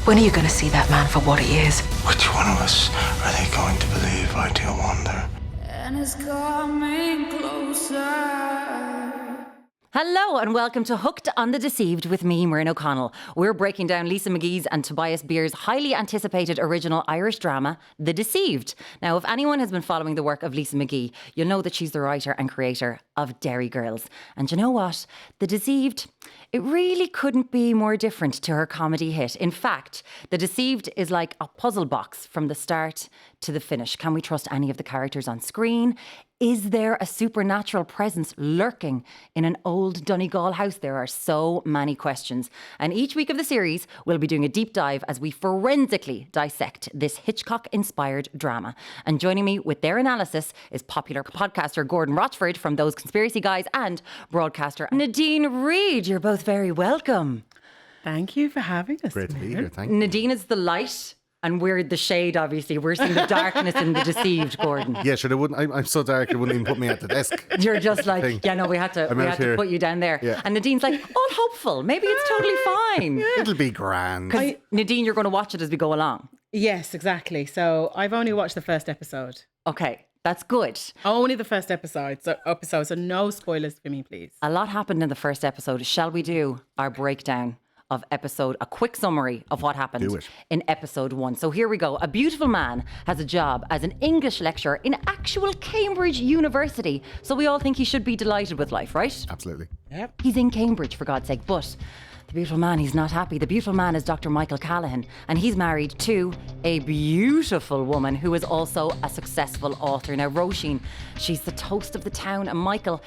When are you going to see that man for what he is? Which one of us are they going to believe, I do wonder? And it's coming closer. Hello and welcome to Hooked on the Deceived with me, Muireann O'Connell. We're breaking down Lisa McGee's and Tobias Beer's highly anticipated original Irish drama, The Deceived. Now, if anyone has been following the work of Lisa McGee, you'll know that she's the writer and creator of Derry Girls. And you know what? The Deceived, it really couldn't be more different to her comedy hit. In fact, The Deceived is like a puzzle box from the start to the finish. Can we trust any of the characters on screen? Is there a supernatural presence lurking in an old Donegal house? There are so many questions. And each week of the series, we'll be doing a deep dive as we forensically dissect this Hitchcock-inspired drama. And joining me with their analysis is popular podcaster Gordon Rochford from Those Conspiracy Guys and broadcaster Nadine Reid. You're both very welcome. Thank you for having us. Great to be here, thank you. Nadine is the light. And we're the shade, obviously. We're seeing the darkness in The Deceived, Gordon. Yeah, sure, they wouldn't. I'm so dark, they wouldn't even put me at the desk. You're just like, yeah, no, we had to put you down there. Yeah. And Nadine's like, all hopeful. Maybe it's totally fine. It'll be grand. Because Nadine, you're going to watch it as we go along. Yes, exactly. So I've only watched the first episode. Okay, that's good. Only the first episode. So no spoilers for me, please. A lot happened in the first episode. Shall we do our breakdown of a quick summary of what happened in episode 1. So here we go. A beautiful man has a job as an English lecturer in actual Cambridge University. So we all think he should be delighted with life, right? Absolutely. Yep. He's in Cambridge, for God's sake. But the beautiful man, he's not happy. The beautiful man is Dr. Michael Callahan, and he's married to a beautiful woman who is also a successful author. Now, Roisin, she's the toast of the town, and Michael,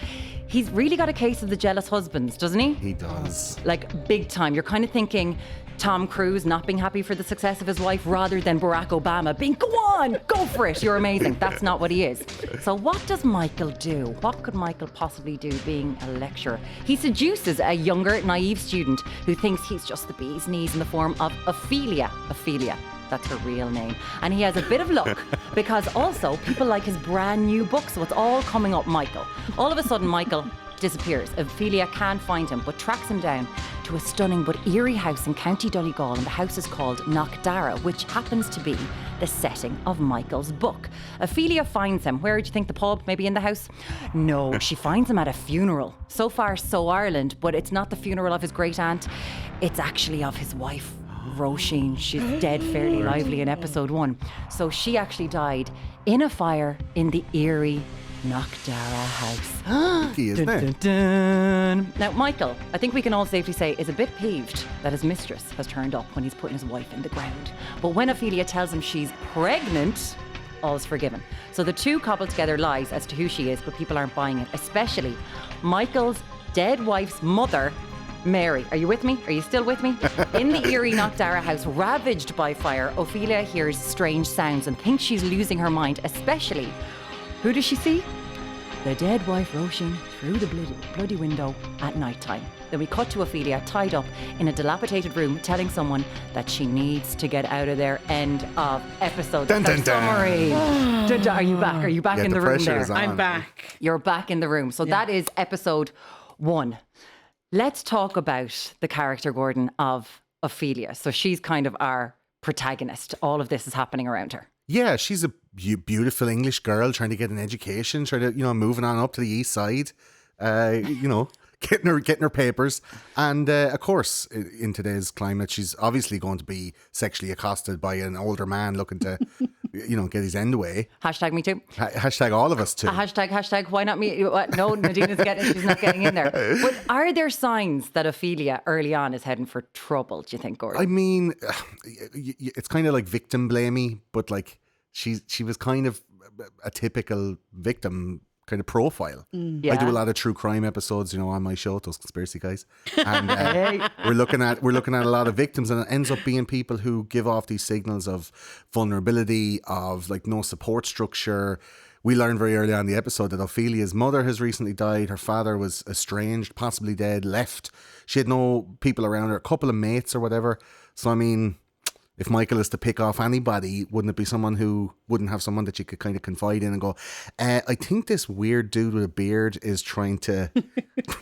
he's really got a case of the jealous husbands, doesn't he? He does. Like, big time. You're kind of thinking Tom Cruise not being happy for the success of his wife rather than Barack Obama being, go on, go for it, you're amazing. That's not what he is. So what does Michael do? What could Michael possibly do being a lecturer? He seduces a younger, naive student who thinks he's just the bee's knees in the form of Ophelia. Ophelia. That's her real name. And he has a bit of luck because also people like his brand new book. So it's all coming up Michael. All of a sudden, Michael disappears. Ophelia can't find him, but tracks him down to a stunning but eerie house in County Donegal, and the house is called Knockdara, which happens to be the setting of Michael's book. Ophelia finds him. Where do you think? The pub? Maybe in the house? No, she finds him at a funeral. So far, so Ireland, but it's not the funeral of his great aunt. It's actually of his wife, Roisin. She's dead fairly lively in episode 1. So she actually died in a fire in the eerie Knockdara house. He is there. Now, Michael, I think we can all safely say, is a bit peeved that his mistress has turned up when he's putting his wife in the ground. But when Ophelia tells him she's pregnant, all's forgiven. So the two cobble together lies as to who she is, but people aren't buying it, especially Michael's dead wife's mother, Mary. Are you with me? Are you still with me? In the eerie Knockdara house, ravaged by fire, Ophelia hears strange sounds and thinks she's losing her mind, especially who does she see? The dead wife Roisin through the bloody window at night time. Then we cut to Ophelia tied up in a dilapidated room telling someone that she needs to get out of there. End of episode. Dun, dun, dun. Summary. Dun, dun. Are you back? Are you back in the room pressure there? is on. I'm back. You're back in the room. So that is episode 1. Let's talk about the character, Gordon, of Ophelia. So she's kind of our protagonist. All of this is happening around her. Yeah, she's a beautiful English girl trying to get an education, trying to, moving on up to the east side, getting her papers. And of course, in today's climate, she's obviously going to be sexually accosted by an older man looking to, get his end away. Hashtag me too. Hashtag all of us too. Hashtag why not me? What? No, she's not getting in there. But are there signs that Ophelia early on is heading for trouble, do you think, Gordon? I mean, it's kind of like victim blamey, but like she was kind of a typical victim kind of profile. Yeah. I do a lot of true crime episodes, on my show, Those Conspiracy Guys, and we're looking at a lot of victims, and it ends up being people who give off these signals of vulnerability, of like no support structure. We learned very early on in the episode that Ophelia's mother has recently died. Her father was estranged, possibly dead, left. She had no people around her, a couple of mates or whatever. So I mean, if Michael is to pick off anybody, wouldn't it be someone who wouldn't have someone that you could kind of confide in and go, I think this weird dude with a beard is trying to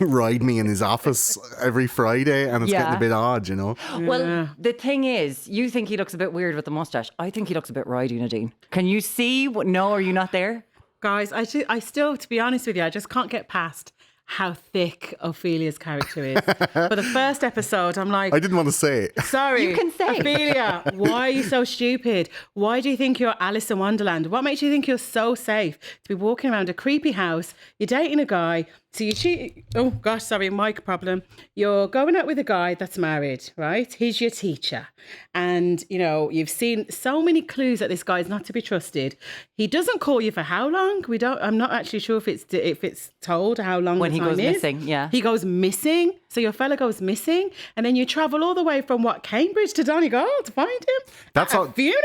ride me in his office every Friday and it's getting a bit odd, you know? Well, the thing is, you think he looks a bit weird with the mustache. I think he looks a bit ridey, Nadine. Can you see? No, are you not there? Guys, I still, to be honest with you, I just can't get past how thick Ophelia's character is. For the first episode, I'm like... I didn't want to say it. Sorry. You can say. Ophelia, why are you so stupid? Why do you think you're Alice in Wonderland? What makes you think you're so safe to be walking around a creepy house? You're dating a guy, so you cheat... Oh, gosh, sorry, mic problem. You're going out with a guy that's married, right? He's your teacher. And, you know, you've seen so many clues that this guy's not to be trusted. He doesn't call you for how long? I'm not actually sure if it's told how long When the he time goes is. missing, yeah. He goes missing. So your fella goes missing. And then you travel all the way from Cambridge to Donegal to find him? That's At all- a funeral?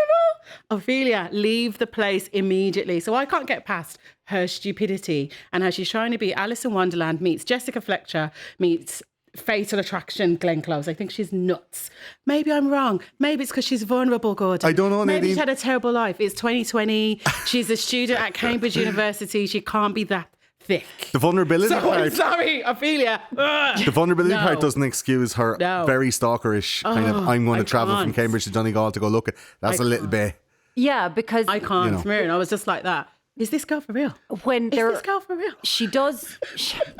Ophelia, leave the place immediately. So I can't get past her stupidity and how she's trying to be Alice in Wonderland meets Jessica Fletcher meets Fatal Attraction Glenn Close. I think she's nuts. Maybe I'm wrong. Maybe it's because she's vulnerable, Gordon. I don't know, Maybe Nadine. she's had a terrible life. It's 2020. She's a student at Cambridge University. She can't be that thick. The vulnerability So I'm part... sorry, Ophelia. Ugh. The vulnerability No. part doesn't excuse her very stalkerish kind of, I'm going to I travel from can't. Cambridge to Donegal to go look at. That's a little bit... Yeah, because I can't, You know. Muireann. I was just like that. Is this girl for real? when Is there... this girl for real? She does.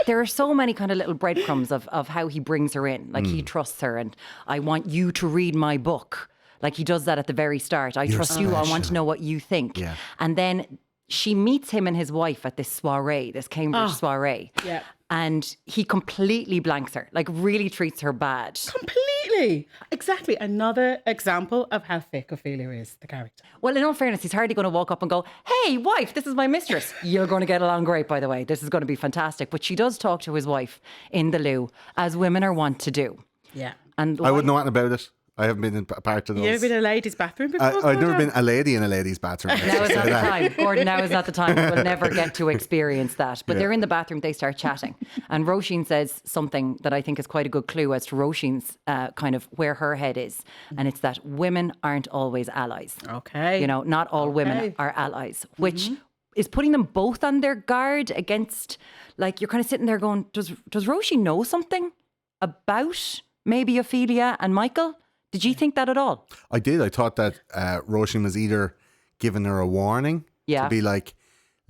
There are so many kind of little breadcrumbs of how he brings her in. Like he trusts her, and I want you to read my book. Like he does that at the very start. I trust you. I want to know what you think. Yeah. And then she meets him and his wife at this soiree, this Cambridge soiree. Yeah. And he completely blanks her. Like really treats her bad. Completely. Exactly. Another example of how thick Ophelia is, the character. Well, in all fairness, he's hardly going to walk up and go, "Hey, wife, this is my mistress." You're going to get along great, by the way. This is going to be fantastic. But she does talk to his wife in the loo, as women are wont to do. Yeah. And I wouldn't know anything about it. I haven't been in a part of those. You ever been in a ladies' bathroom before? I've never Gordon? been a lady in a lady's bathroom. Now is not the time. Gordon, now is not the time. We'll never get to experience that. But they're in the bathroom, they start chatting. And Roisin says something that I think is quite a good clue as to Roisin's kind of where her head is. And it's that women aren't always allies. Okay. You know, not all women are allies, which is putting them both on their guard against, like, you're kind of sitting there going, does Roisin know something about maybe Ophelia and Michael? Did you think that at all? I did. I thought that Roisin was either giving her a warning Yeah. to be like,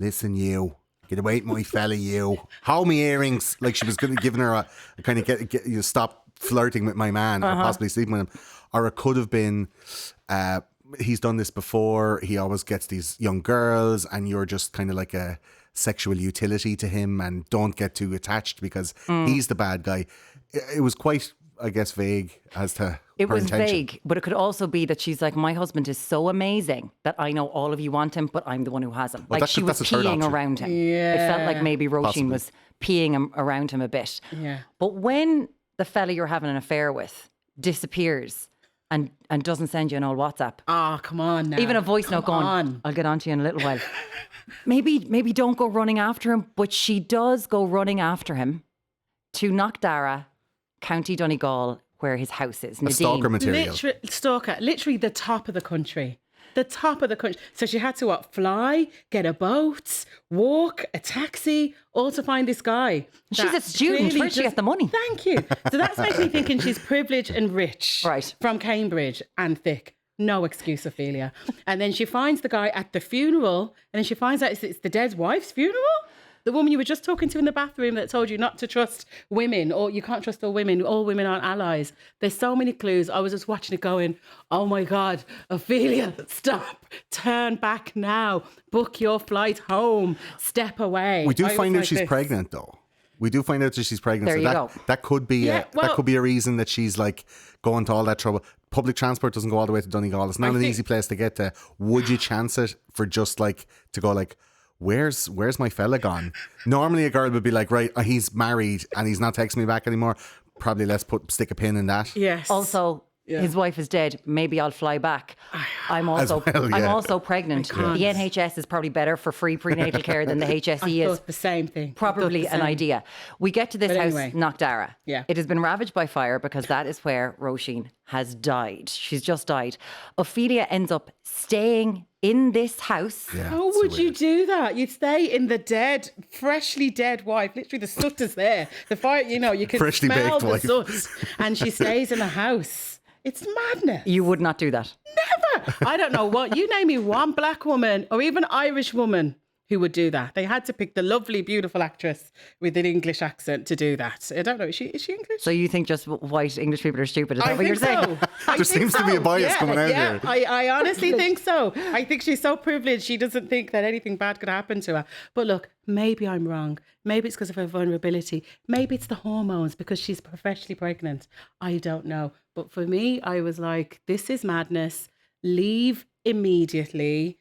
listen, you, get away from my fella, you. Hold me earrings. Like she was going to giving her a kind of get you stop flirting with my man or possibly sleeping with him. Or it could have been, he's done this before. He always gets these young girls and you're just kind of like a sexual utility to him and don't get too attached because he's the bad guy. It was quite, I guess, vague as to It her was intention. vague, but it could also be that she's like, my husband is so amazing that I know all of you want him, but I'm the one who has him. Well, Like she was that's a third peeing option. around him. It felt like maybe Roisin Possibly. was peeing around him a bit. Yeah. But when the fella you're having an affair with disappears and doesn't send you an old WhatsApp, Oh, come on now. even a voice note Come going, on. I'll get on to you in a little while. Maybe don't go running after him, but she does go running after him to Knockdara, County Donegal, where his house is. A Nadine. stalker material. Literally the top of the country. The top of the country. So she had to fly, get a boat, walk, a taxi, all to find this guy. She's a that student. clearly Where'd she get the money? Thank you. So that's making me thinking she's privileged and rich. Right. From Cambridge and thick. No excuse, Ophelia. And then she finds the guy at the funeral, and then she finds out it's the dead wife's funeral. The woman you were just talking to in the bathroom that told you not to trust women, or you can't trust all women aren't allies. There's so many clues. I was just watching it going, oh my God, Ophelia, stop, turn back now, book your flight home, step away. We do I was find out like she's this. pregnant, though. We do find out that she's pregnant. There so you that, go. that could be Yeah, that well- could be a reason that she's like going to all that trouble. Public transport doesn't go all the way to Donegal. It's not an easy place to get to. Would you chance it for just like to go like, where's my fella gone? Normally a girl would be like, right, he's married and he's not texting me back anymore. Probably let's stick a pin in that. Yes. Also, his wife is dead. Maybe I'll fly back. I'm also I'm also pregnant. The NHS is probably better for free prenatal care than the HSE is. The same thing. Probably an idea. We get to this house, Knockdara. Yeah. It has been ravaged by fire because that is where Roisin has died. She's just died. Ophelia ends up staying in this house. Yeah, How would you do that? You'd stay in the freshly dead wife. Literally, the soot is there. The fire, you can Freshly smell baked the wife. soot. And she stays in the house. It's madness. You would not do that. Never. I don't know what. You name me one black woman or even Irish woman who would do that. They had to pick the lovely, beautiful actress with an English accent to do that. I don't know. Is she English? So you think just white English people are stupid? Is that what you're saying? There seems to be a bias coming out here. I honestly think so. I think she's so privileged she doesn't think that anything bad could happen to her. But look, maybe I'm wrong. Maybe it's because of her vulnerability. Maybe it's the hormones because she's professionally pregnant. I don't know. But for me, I was like, this is madness. Leave immediately.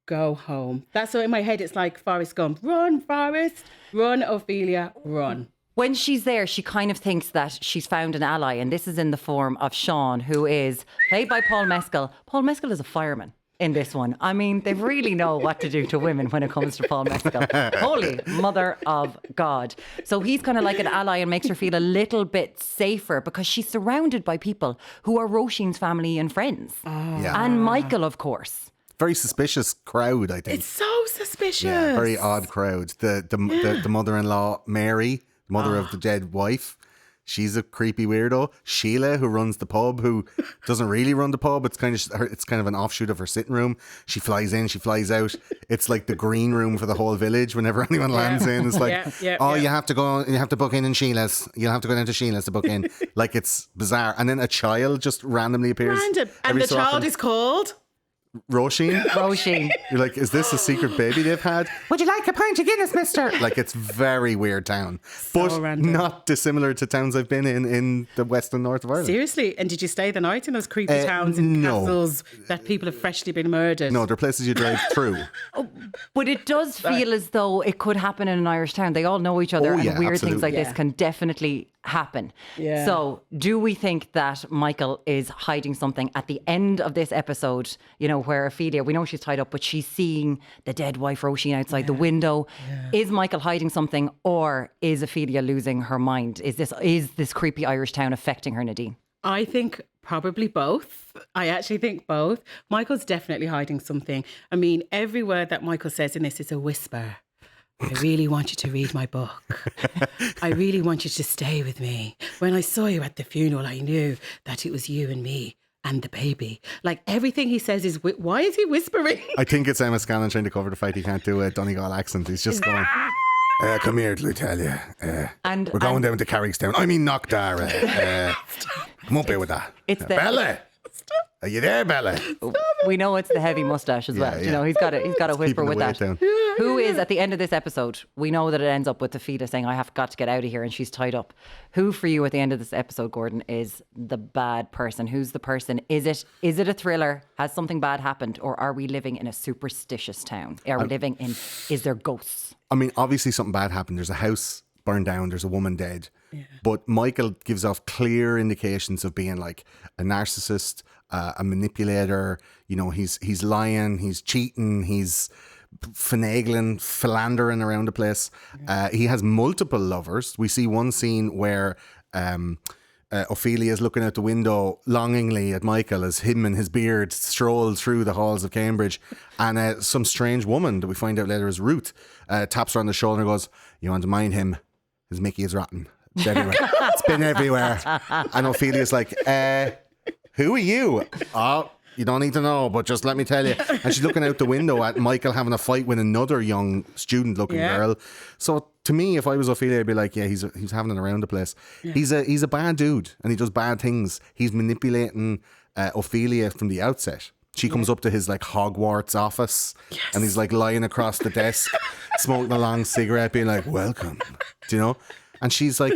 Go home. That's what in my head it's like Forrest Gump. Run, Forrest. Run, Ophelia. Run. When she's there, she kind of thinks that she's found an ally, and this is in the form of Sean, who is played by Paul Mescal. Paul Mescal is a fireman in this one. I mean, they really know what to do to women when it comes to Paul Mescal. Holy mother of God. So he's kind of like an ally and makes her feel a little bit safer because she's surrounded by people who are Roisin's family and friends. And Michael, of course. Very suspicious crowd, I think. It's so suspicious. Yeah, very odd crowd. The mother-in-law, Mary, mother of the dead wife, she's a creepy weirdo. Sheila, who runs the pub, who doesn't really run the pub. It's kind of an offshoot of her sitting room. She flies in, she flies out. It's like the green room for the whole village. Whenever anyone lands in, it's like, you have to go, you have to book in Sheila's. You'll have to go down to Sheila's to book in. Like, it's bizarre. And then a child just randomly appears. And the child is called Roisin. You're like, is this a secret baby they've had? Would you like a pint of Guinness, mister? Like, it's very weird town. But random. Not dissimilar to towns I've been in the west and north of Ireland. Seriously? And did you stay the night in those creepy towns and castles that people have freshly been murdered? No, they're places you drive through. But it does feel as though it could happen in an Irish town. They all know each other, and weird things like this can definitely happen. Yeah. So do we think that Michael is hiding something at the end of this episode, where Ophelia, we know she's tied up, but she's seeing the dead wife Roisin outside the window. Is Michael hiding something, or is Ophelia losing her mind? Is this creepy Irish town affecting her, Nadine? I think probably both. I actually think both. Michael's definitely hiding something. I mean, every word that Michael says in this is a whisper. I really want you to read my book. I really want you to stay with me. When I saw you at the funeral, I knew that it was you and me and the baby. Like, everything he says is, why is he whispering? I think it's Emmet Scanlon trying to cover the fact he can't do a Donegal accent. He's just going, come here, let me tell you. We're going down to Carrickstown. I mean, Knockdara. Come up here with that. It's Bella. Are you there, Bella? We know it's the heavy mustache as well. Yeah. He's got a whisper with that. Down. Who is at the end of this episode? We know that it ends up with Ophelia saying, "I have got to get out of here," and she's tied up. Who for you at the end of this episode, Gordon, is the bad person? Who's the person? Is it a thriller? Has something bad happened, or are we living in a superstitious town? Are we living in? Is there ghosts? I mean, obviously something bad happened. There's a house burned down. There's a woman dead. But Michael gives off clear indications of being like a narcissist, a manipulator. He's lying, he's cheating, he's finagling, philandering around the place. He has multiple lovers. We see one scene where Ophelia is looking out the window longingly at Michael as him and his beard stroll through the halls of Cambridge, and some strange woman that we find out later is Ruth taps her on the shoulder and goes, "You want to mind him? His Mickey is rotten. It's everywhere. It's been everywhere." And Ophelia's like, who are you? Oh, you don't need to know, but just let me tell you. And she's looking out the window at Michael having a fight with another young student-looking girl. So to me, if I was Ophelia, I'd be like, yeah, he's having it around the place. He's a bad dude, and he does bad things. He's manipulating Ophelia from the outset. She comes up to his like Hogwarts office, and he's like lying across the desk, smoking a long cigarette, being like, "Welcome," do you know? And she's like,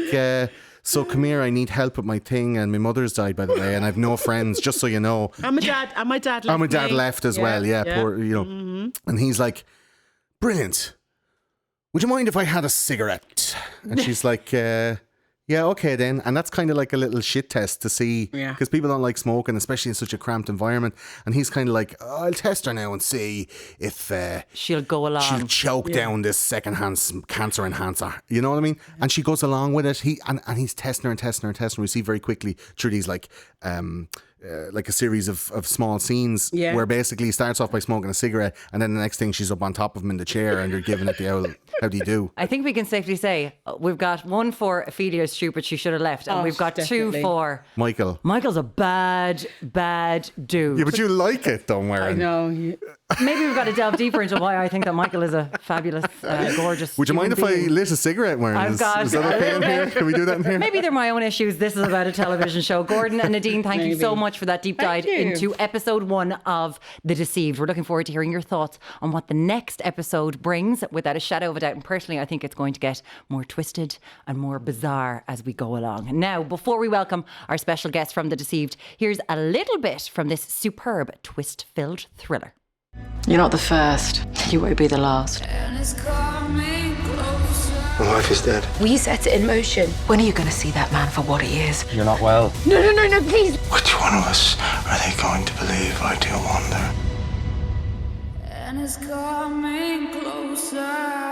"So come here, I need help with my thing, and my mother's died, by the way, and I've no friends, just so you know." And my dad left. And my dad left as well. Yeah, poor, And he's like, "Brilliant. Would you mind if I had a cigarette?" And she's like, Yeah, okay then. And that's kind of like a little shit test to see, because people don't like smoking, especially in such a cramped environment. And he's kind of like, I'll test her now and see if she'll go along. She'll choke down this secondhand cancer enhancer. You know what I mean? And she goes along with it. And he's testing her and testing her and testing her. We see very quickly through these like a series of small scenes where basically he starts off by smoking a cigarette, and then the next thing she's up on top of him in the chair and they're giving it the old, how do you do? I think we can safely say we've got 1 for Ophelia is stupid, she should have left, and we've got definitely. 2 for Michael. Michael's a bad dude. Yeah, but you like it, don't worry. I know. Maybe we've got to delve deeper into why I think that Michael is a fabulous, gorgeous. Would you mind if human I being. lit a cigarette, Warren? I've got Is that okay in here? Can we do that in here? Maybe they're my own issues. This is about a television show. Gordon and Nadine, thank you so much for that deep dive into episode 1 of The Deceived. We're looking forward to hearing your thoughts on what the next episode brings, without a shadow of a doubt. And personally, I think it's going to get more twisted and more bizarre as we go along. Now, before we welcome our special guest from The Deceived, here's a little bit from this superb twist-filled thriller. You're not the first. You won't be the last. And it's coming closer. My wife is dead. We set it in motion. When are you going to see that man for what he is? You're not well. No, please. Which one of us are they going to believe, I do wonder? And it's coming closer.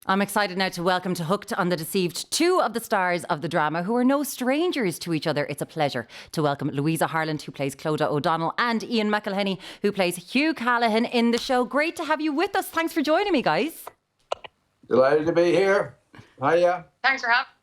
I'm excited now to welcome to Hooked on the Deceived 2 of the stars of the drama who are no strangers to each other. It's a pleasure to welcome Louisa Harland, who plays Clodagh O'Donnell, and Ian McElhinney, who plays Hugh Callahan in the show. Great to have you with us. Thanks for joining me, guys. Delighted to be here. Hiya. Thanks for having me.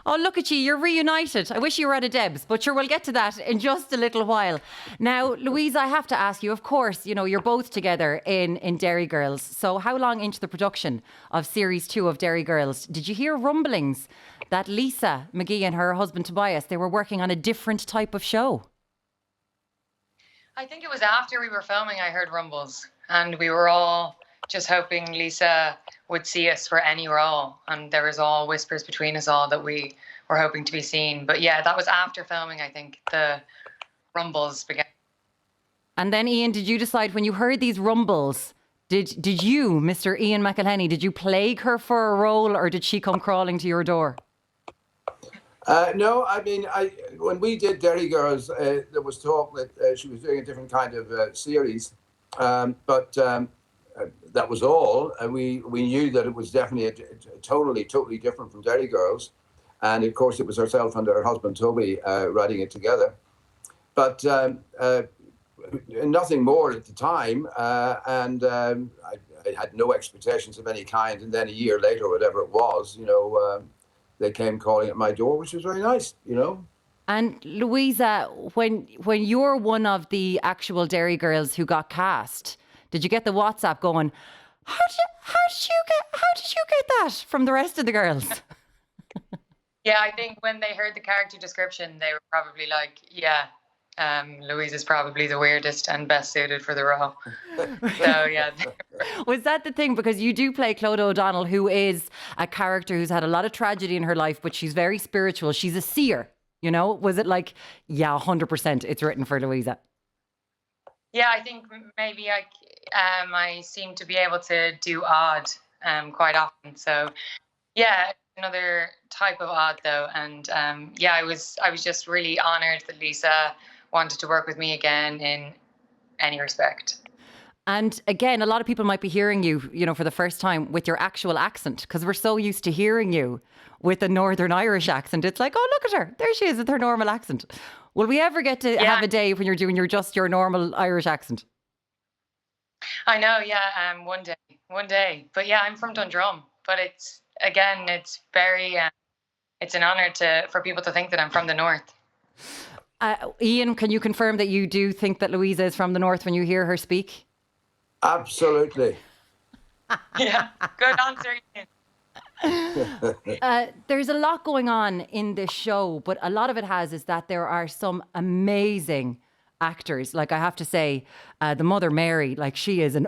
Oh, look at you. You're reunited. I wish you were at a Deb's, but sure, we'll get to that in just a little while. Now, Louisa, I have to ask you, of course, you know, you're both together in Derry Girls. So how long into the production of series 2 of Derry Girls did you hear rumblings that Lisa McGee and her husband Tobias, they were working on a different type of show? I think it was after we were filming I heard rumbles, and we were all just hoping Lisa would see us for any role, and there was all whispers between us all that we were hoping to be seen. But yeah, that was after filming, I think the rumbles began. And then Ian, did you decide when you heard these rumbles, did you, Mr. Ian McElhinney, did you plague her for a role, or did she come crawling to your door? No, I mean, when we did Derry Girls, there was talk that she was doing a different kind of series, but that was all. We knew that it was definitely totally different from Derry Girls, and of course it was herself and her husband Toby writing it together. But nothing more at the time, and I had no expectations of any kind. And then a year later, whatever it was, you know, they came calling at my door, which was very nice, you know. And Louisa, when you're one of the actual Derry Girls who got cast, did you get the WhatsApp going, how did you get that from the rest of the girls? Yeah, I think when they heard the character description, they were probably like, yeah, Louise is probably the weirdest and best suited for the role. So yeah. Was that the thing? Because you do play Clodagh O'Donnell, who is a character who's had a lot of tragedy in her life, but she's very spiritual. She's a seer, you know? Was it like, yeah, 100% it's written for Louisa? Yeah, I think maybe I seem to be able to do odd quite often. So yeah, another type of odd though. And yeah, I was just really honoured that Lisa wanted to work with me again in any respect. And again, a lot of people might be hearing you, you know, for the first time with your actual accent, because we're so used to hearing you with a Northern Irish accent. It's like, oh, look at her. There she is with her normal accent. Will we ever get to have a day when you're doing your normal Irish accent? I know, yeah, one day. But yeah, I'm from Dundrum. But it's very, it's an honour for people to think that I'm from the north. Ian, can you confirm that you do think that Louisa is from the north when you hear her speak? Absolutely. Yeah, good answer, Ian. There's a lot going on in this show, but a lot of it is that there are some amazing actors. Like, I have to say, the mother Mary, like, she is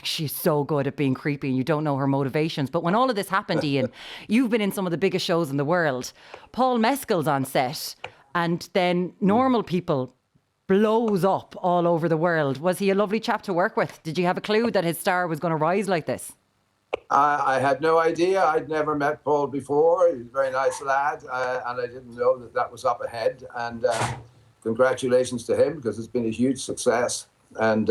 she's so good at being creepy, and you don't know her motivations. But when all of this happened, Ian, you've been in some of the biggest shows in the world. Paul Mescal's on set, and then Normal People blows up all over the world. Was he a lovely chap to work with? Did you have a clue that his star was going to rise like this? I had no idea. I'd never met Paul before. He was a very nice lad, and I didn't know that that was up ahead. And congratulations to him, because it's been a huge success and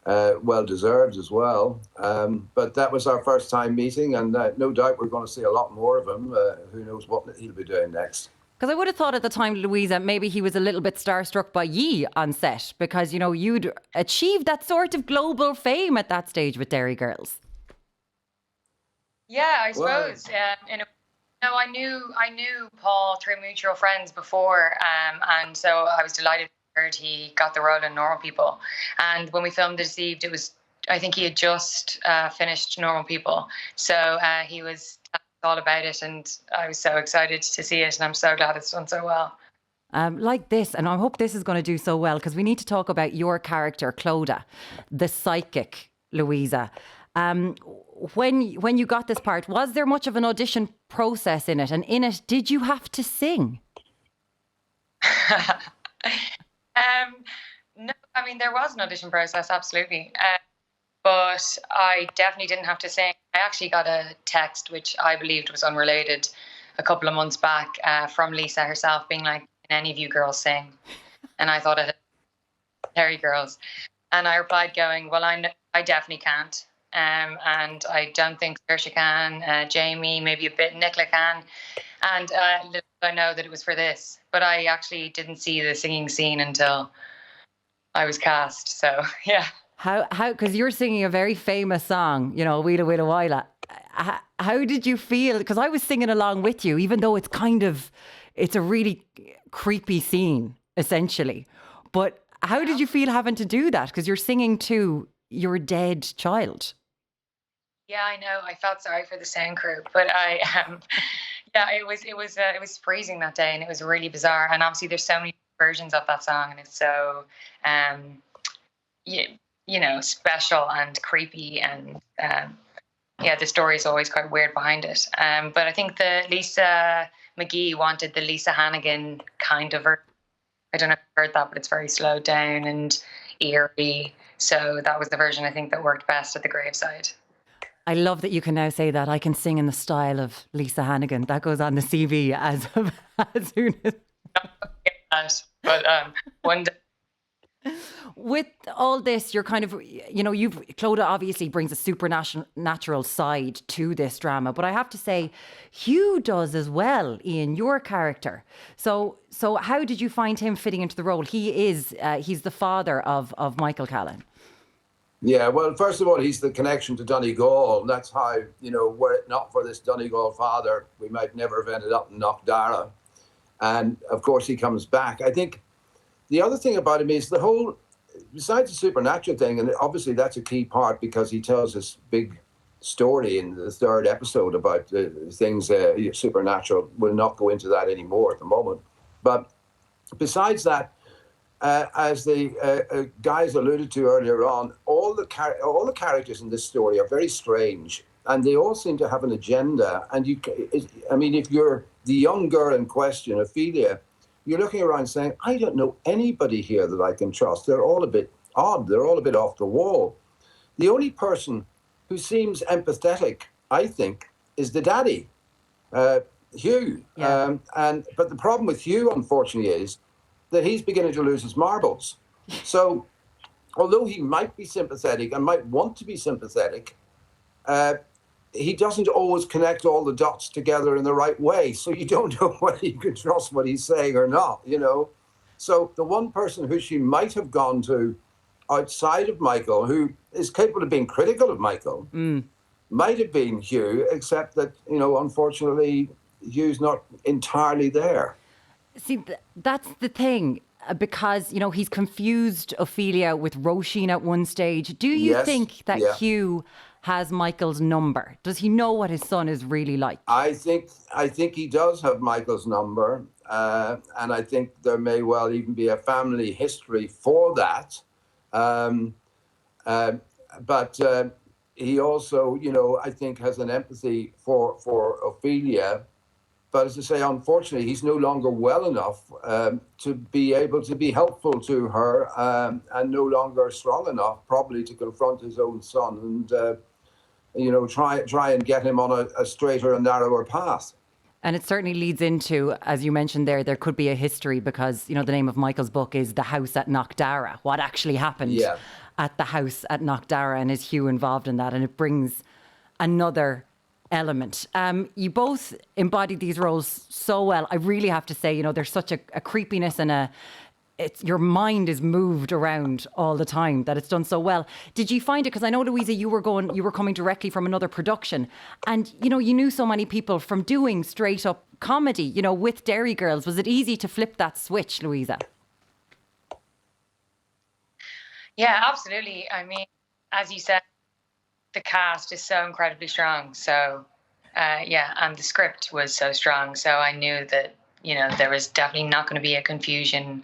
well deserved as well. But that was our first time meeting, and no doubt we're going to see a lot more of him. Who knows what he'll be doing next. Because I would have thought at the time, Louisa, maybe he was a little bit starstruck by ye on set, because, you know, you'd achieved that sort of global fame at that stage with Derry Girls. Yeah, I suppose. No, I knew Paul through mutual friends before, and so I was delighted that he got the role in Normal People. And when we filmed Deceived, I think he had just finished Normal People, so he was all about it, and I was so excited to see it, and I'm so glad it's done so well. Like this, and I hope this is going to do so well, because we need to talk about your character, Clodagh, the psychic Louisa. When you got this part, was there much of an audition process in it? And in it, did you have to sing? No, I mean, there was an audition process, absolutely. But I definitely didn't have to sing. I actually got a text, which I believed was unrelated, a couple of months back from Lisa herself, being like, "Can any of you girls sing?" And I thought it had Derry Girls. And I replied going, "Well, I definitely can't. And I don't think Saoirse can, Jamie, maybe a bit, Nicola can." And little did I know that it was for this. But I actually didn't see the singing scene until I was cast. So, yeah. How? Because you're singing a very famous song, you know, Wheela Wheela Whyla. How did you feel? Because I was singing along with you, even though it's a really creepy scene, essentially. But how did you feel having to do that? Because you're singing to your dead child. Yeah, I know. I felt sorry for the sound crew, but it was freezing that day, and it was really bizarre. And obviously, there's so many versions of that song, and it's so, you know, special and creepy, and the story is always quite weird behind it. But I think the Lisa McGee wanted the Lisa Hannigan kind of version. I don't know if you've heard that, but it's very slowed down and eerie. So that was the version I think that worked best at the graveside. I love that you can now say that I can sing in the style of Lisa Hannigan. That goes on the CV as soon as. But one day. With all this, you're kind of, you know, Clodagh obviously brings a supernatural side to this drama, but I have to say, Hugh does as well, Ian, your character. So how did you find him fitting into the role? He's the father of Michael Callan. Yeah, well, first of all, he's the connection to Donegal. And that's how, you know, were it not for this Donegal father, we might never have ended up in Knockdara. And of course, he comes back. I think the other thing about him is the whole, besides the supernatural thing, and obviously that's a key part because he tells this big story in the third episode about things supernatural. We'll not go into that anymore at the moment. But besides that, as the guys alluded to earlier on, all the characters in this story are very strange, and they all seem to have an agenda. And if you're the young girl in question, Ophelia, you're looking around saying, I don't know anybody here that I can trust. They're all a bit odd. They're all a bit off the wall. The only person who seems empathetic, I think, is the daddy, Hugh. Yeah. But the problem with Hugh, unfortunately, is that he's beginning to lose his marbles. So although he might be sympathetic and might want to be sympathetic, he doesn't always connect all the dots together in the right way. So you don't know whether you can trust what he's saying or not, you know. So the one person who she might have gone to outside of Michael, who is capable of being critical of Michael, might have been Hugh, except that, you know, unfortunately, Hugh's not entirely there. See, that's the thing, because, you know, he's confused Ophelia with Roisin at one stage. Do you think that Hugh has Michael's number? Does he know what his son is really like? I think he does have Michael's number, and I think there may well even be a family history for that. But he also, you know, I think has an empathy for Ophelia. But as I say, unfortunately, he's no longer well enough to be able to be helpful to her, and no longer strong enough probably to confront his own son. And try and get him on a straighter and narrower path. And it certainly leads into, as you mentioned there could be a history because, the name of Michael's book is The House at Knockdara. What actually happened at the house at Knockdara, and is Hugh involved in that? And it brings another element. You both embodied these roles so well. I really have to say, there's such a creepiness and your mind is moved around all the time that it's done so well. Did you find it? Because I know, Louisa, you were coming directly from another production, and you knew so many people from doing straight up comedy, with Derry Girls. Was it easy to flip that switch, Louisa? Yeah, absolutely. I mean, as you said, the cast is so incredibly strong. So, and the script was so strong. So I knew that, there was definitely not going to be a confusion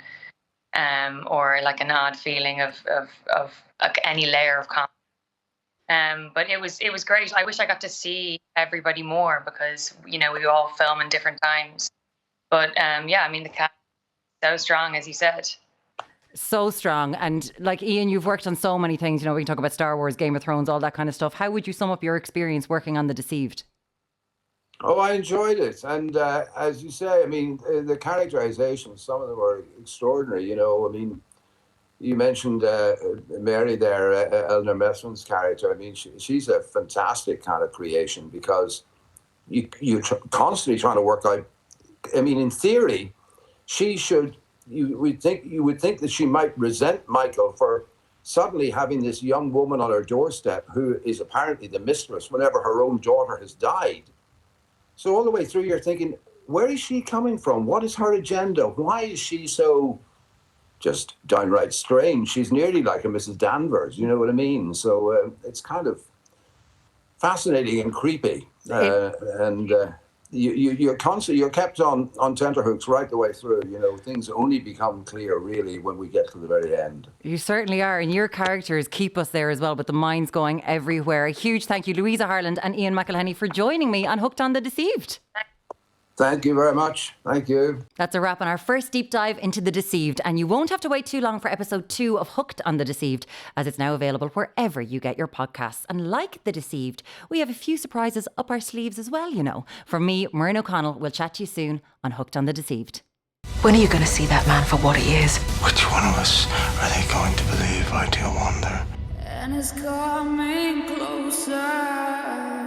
or like an odd feeling of like any layer of comedy. But it was great. I wish I got to see everybody more because, we all film in different times. But the cast is so strong, as you said. So strong. And like Ian, you've worked on so many things. We can talk about Star Wars, Game of Thrones, all that kind of stuff. How would you sum up your experience working on The Deceived? Oh, I enjoyed it. And as you say, the characterizations, some of them were extraordinary. You mentioned Mary there, Eleanor Messman's character. She's a fantastic kind of creation because you're constantly trying to work out. In theory, she should. You would think that she might resent Michael for suddenly having this young woman on her doorstep who is apparently the mistress whenever her own daughter has died. So all the way through, you're thinking, where is she coming from? What is her agenda? Why is she so just downright strange? She's nearly like a Mrs. Danvers, you know what I mean? So it's kind of fascinating and creepy. You're constantly, you're kept on tenterhooks right the way through. Things only become clear really when we get to the very end. You certainly are, and your characters keep us there as well, but the mind's going everywhere. A huge thank you, Louisa Harland and Ian McElhinney, for joining me on Hooked on the Deceived. Thank you very much. Thank you. That's a wrap on our first deep dive into The Deceived, and you won't have to wait too long for episode 2 of Hooked on the Deceived, as it's now available wherever you get your podcasts. And like The Deceived, we have a few surprises up our sleeves as well, From me, Muireann O'Connell, we'll chat to you soon on Hooked on the Deceived. When are you going to see that man for what he is? Which one of us are they going to believe, I do wonder? And it's coming closer.